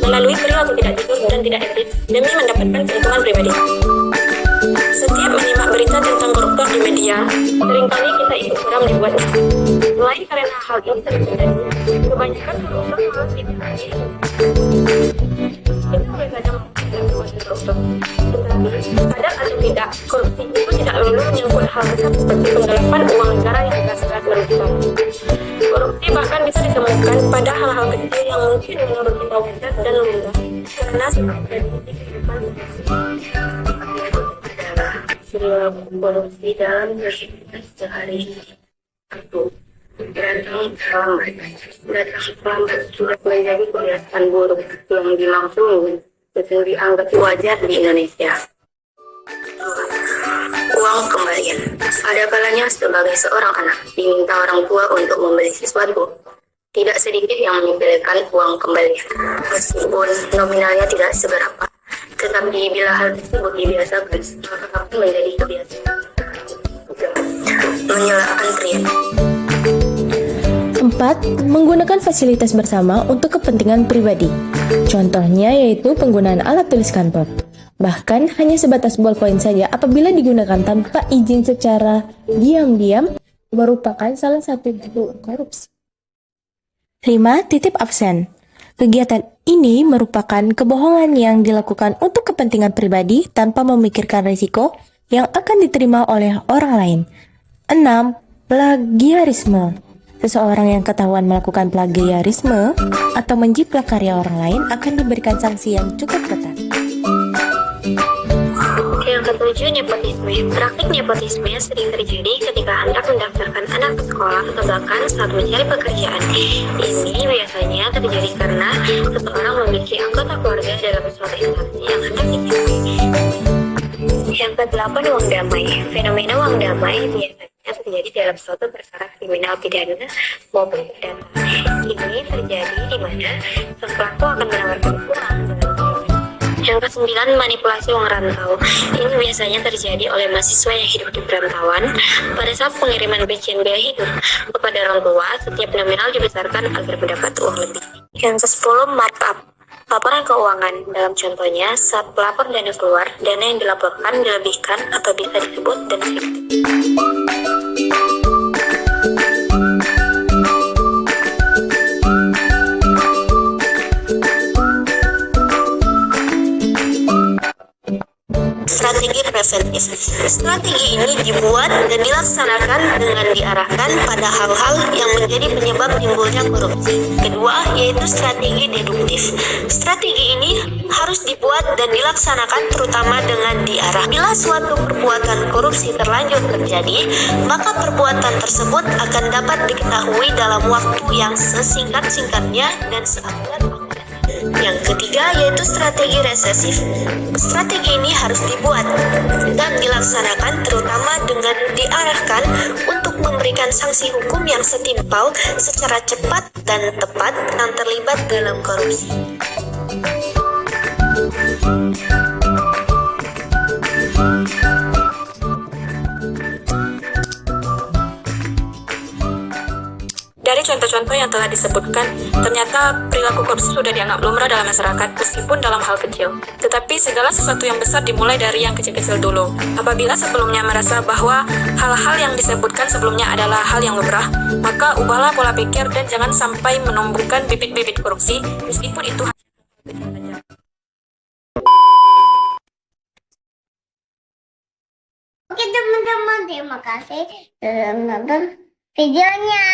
melalui perilaku tidak jujur dan tidak etis demi mendapatkan keuntungan pribadi. Setiap menyimak berita tentang koruptor di media, seringkali kita ikut geram dibuatnya. Selain karena hal ini sering terjadi, kebanyakan koruptor malah tidak adil. Kita boleh saja tidak berwajib koruptor, tetapi sadar atau tidak, korupsi itu tidak melulu menyangkut hal besar seperti penggelapan uang negara yang jelas-jelas merugikan. Korupsi bahkan bisa ditemukan pada hal-hal kecil yang mungkin menurut kita wajar dan lumrah karena sifat tradisi kehidupan adalah perilaku korupsi dalam beraktivitas sehari-hari. Datang terlambat sudah menjadi kebiasaan buruk yang dimaklumi dan dianggap wajar di Indonesia. Uang kembalian. Ada kalanya sebagai seorang anak diminta orang tua untuk membeli sesuatu. Tidak sedikit yang menyepelekan uang kembalian, meskipun nominalnya tidak seberapa. Tetapi bila hal tersebut dibiasakan, maka akan menjadi kebiasaan. Menyalahkan pria. 4. Menggunakan fasilitas bersama untuk kepentingan pribadi. Contohnya yaitu penggunaan alat tulis kantor. Bahkan hanya sebatas ballpoint saja apabila digunakan tanpa izin secara diam-diam merupakan salah satu bentuk korupsi. 5. Titip absen. Kegiatan ini merupakan kebohongan yang dilakukan untuk kepentingan pribadi tanpa memikirkan risiko yang akan diterima oleh orang lain. 6. Plagiarisme. Seseorang yang ketahuan melakukan plagiarisme atau menjiplak karya orang lain akan diberikan sanksi yang cukup ketat. Yang ketujuh, nepotisme. Praktik nepotisme sering terjadi ketika hendak mendaftarkan anak ke sekolah atau bahkan saat mencari pekerjaan. Ini biasanya terjadi karena seseorang memiliki anggota keluarga dalam suatu instansi yang hendak dicapai. Yang ke-8, uang damai. Fenomena uang damai biasanya terjadi dalam suatu perkara kriminal pidana maupun pidana. Ini terjadi di mana sang pelaku akan menawarkan uang dengan. Yang ke-9, manipulasi uang rantau. Ini biasanya terjadi oleh mahasiswa yang hidup di perantauan. Pada saat pengiriman perincian biaya hidup kepada orang tua, setiap nominal dibesarkan agar mendapat uang lebih. Yang ke-10, markup. Laporan keuangan. Dalam contohnya, saat pelapor dana keluar, dana yang dilaporkan dilebihkan atau bisa disebut dana fiktif. Strategi preventif. Strategi ini dibuat dan dilaksanakan dengan diarahkan pada hal-hal yang menjadi penyebab timbulnya korupsi. Kedua, yaitu strategi deduktif. Strategi ini harus dibuat dan dilaksanakan terutama dengan diarah. Bila suatu perbuatan korupsi terlanjur terjadi, maka perbuatan tersebut akan dapat diketahui dalam waktu yang sesingkat-singkatnya dan seakurat. Yang ketiga yaitu strategi resesif. Strategi ini harus dibuat dan dilaksanakan terutama dengan diarahkan untuk memberikan sanksi hukum yang setimpal secara cepat dan tepat yang terlibat dalam korupsi. Dari contoh-contoh yang telah disebutkan, ternyata perilaku korupsi sudah dianggap lumrah dalam masyarakat meskipun dalam hal kecil. Tetapi segala sesuatu yang besar dimulai dari yang kecil-kecil dulu. Apabila sebelumnya merasa bahwa hal-hal yang disebutkan sebelumnya adalah hal yang lumrah, maka ubahlah pola pikir dan jangan sampai menumbuhkan bibit-bibit korupsi meskipun itu hanya saja. Oke teman-teman, terima kasih sudah menonton videonya.